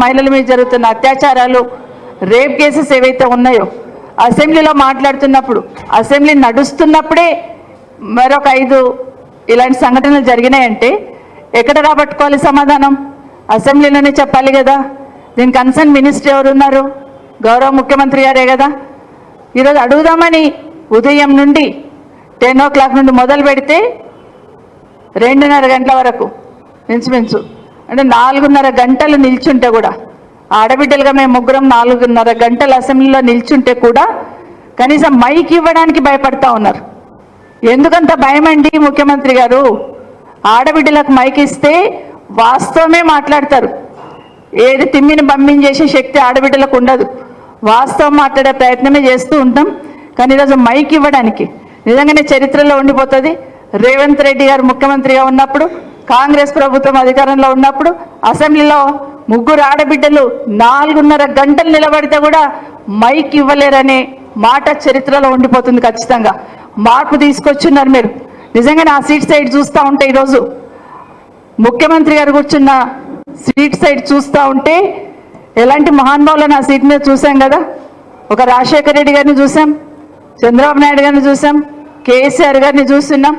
మహిళల మీద జరుగుతున్న అత్యాచారాలు, రేప్ కేసెస్ ఏవైతే ఉన్నాయో అసెంబ్లీలో మాట్లాడుతున్నప్పుడు, అసెంబ్లీ నడుస్తున్నప్పుడే మరొక 5 ఇలాంటి సంఘటనలు జరిగినాయంటే ఎక్కడ రాబట్టుకోవాలి సమాధానం? అసెంబ్లీలోనే చెప్పాలి కదా. దీని కన్సర్న్ మినిస్టర్ ఎవరున్నారు? గౌరవ ముఖ్యమంత్రి గారే కదా. ఈరోజు అడుగుదామని ఉదయం నుండి 10 o'clock నుండి మొదలు పెడితే 2:30 గంటల వరకు మించుమించు అంటే 4:30 గంటలు నిల్చుంటే కూడా, ఆడబిడ్డలుగా మేము ముగ్గురం 4:30 గంటలు అసెంబ్లీలో నిల్చుంటే కూడా కనీసం మైక్ ఇవ్వడానికి భయపడతా ఉన్నారు. ఎందుకంత భయం అండి ముఖ్యమంత్రి గారు? ఆడబిడ్డలకు మైక్ ఇస్తే వాస్తవమే మాట్లాడతారు. ఏది తిమ్మిని పంపించేసే శక్తి ఆడబిడ్డలకు ఉండదు. వాస్తవం మాట్లాడే ప్రయత్నమే చేస్తూ ఉంటాం. కానీ ఈరోజు మైక్ ఇవ్వడానికి నిజంగానే చరిత్రలో ఉండిపోతుంది. రేవంత్ రెడ్డి గారు ముఖ్యమంత్రిగా ఉన్నప్పుడు, కాంగ్రెస్ ప్రభుత్వం అధికారంలో ఉన్నప్పుడు అసెంబ్లీలో 3 ఆడబిడ్డలు 4:30 గంటలు నిలబడితే కూడా మైక్ ఇవ్వలేరనే మాట చరిత్రలో ఉండిపోతుంది. ఖచ్చితంగా మార్పు తీసుకొచ్చున్నారు మీరు. నిజంగానే ఆ సీట్ సైడ్ చూస్తూ ఉంటే, ఈరోజు ముఖ్యమంత్రి గారు కూర్చున్న సీట్ సైడ్ చూస్తూ ఉంటే ఎలాంటి మహానుభావులను ఆ సీట్ మీద చూసాం కదా. ఒక రాజశేఖర రెడ్డి గారిని చూసాం, చంద్రబాబు నాయుడు గారిని చూసాం, కేసీఆర్ గారిని చూస్తున్నాం,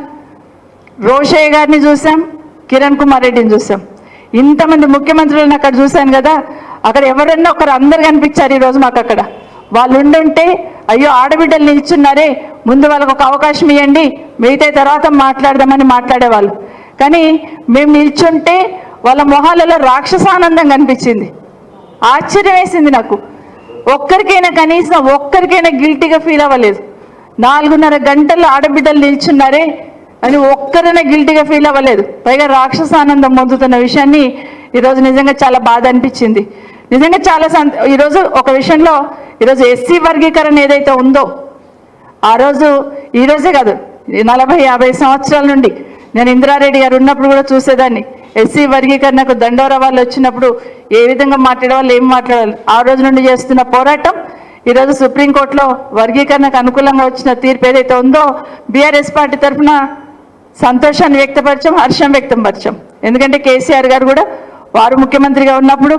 రోషయ్య గారిని చూసాం, కిరణ్ కుమార్ రెడ్డిని చూసాం. ఇంతమంది ముఖ్యమంత్రులను అక్కడ చూశాను కదా. అక్కడ ఎవరన్నా ఒకరు అందరు కనిపించారు ఈరోజు మాకు. అక్కడ వాళ్ళు ఉండుంటే అయ్యో ఆడబిడ్డలు నిల్చున్నారే, ముందు వాళ్ళకు ఒక అవకాశం ఇవ్వండి, మిగతా తర్వాత మాట్లాడదామని మాట్లాడేవాళ్ళు. కానీ మేము నిల్చుంటే వాళ్ళ మొహాలలో రాక్షసానందం కనిపించింది. ఆశ్చర్యం వేసింది నాకు. ఒక్కరికైనా కనీసం ఒక్కరికైనా గిల్టీగా ఫీల్ అవ్వలేదు. 4:30 గంటలు ఆడబిడ్డలు నిల్చున్నారే అని ఒక్కరైనా గిల్టీగా ఫీల్ అవ్వలేదు. పైగా రాక్షసానందం పొందుతున్న విషయాన్ని ఈరోజు నిజంగా చాలా బాధ అనిపించింది. నిజంగా చాలా ఈరోజు ఒక విషయంలో ఈరోజు ఎస్సీ వర్గీకరణ ఏదైతే ఉందో ఆ రోజు, ఈరోజే కాదు 40-50 సంవత్సరాల నుండి నేను ఇందిరారెడ్డి గారు ఉన్నప్పుడు కూడా చూసేదాన్ని. ఎస్సీ వర్గీకరణకు దండోరా వాళ్ళు వచ్చినప్పుడు ఏ విధంగా మాట్లాడేవాళ్ళు, ఏం మాట్లాడాలి, ఆ రోజు నుండి చేస్తున్న పోరాటం ఈరోజు సుప్రీంకోర్టులో వర్గీకరణకు అనుకూలంగా వచ్చిన తీర్పు ఏదైతే ఉందో బీఆర్ఎస్ పార్టీ తరఫున సంతోషాన్ని వ్యక్తపరిచాం, హర్షం వ్యక్తం పరిచాం. ఎందుకంటే కేసీఆర్ గారు కూడా వారు ముఖ్యమంత్రిగా ఉన్నప్పుడు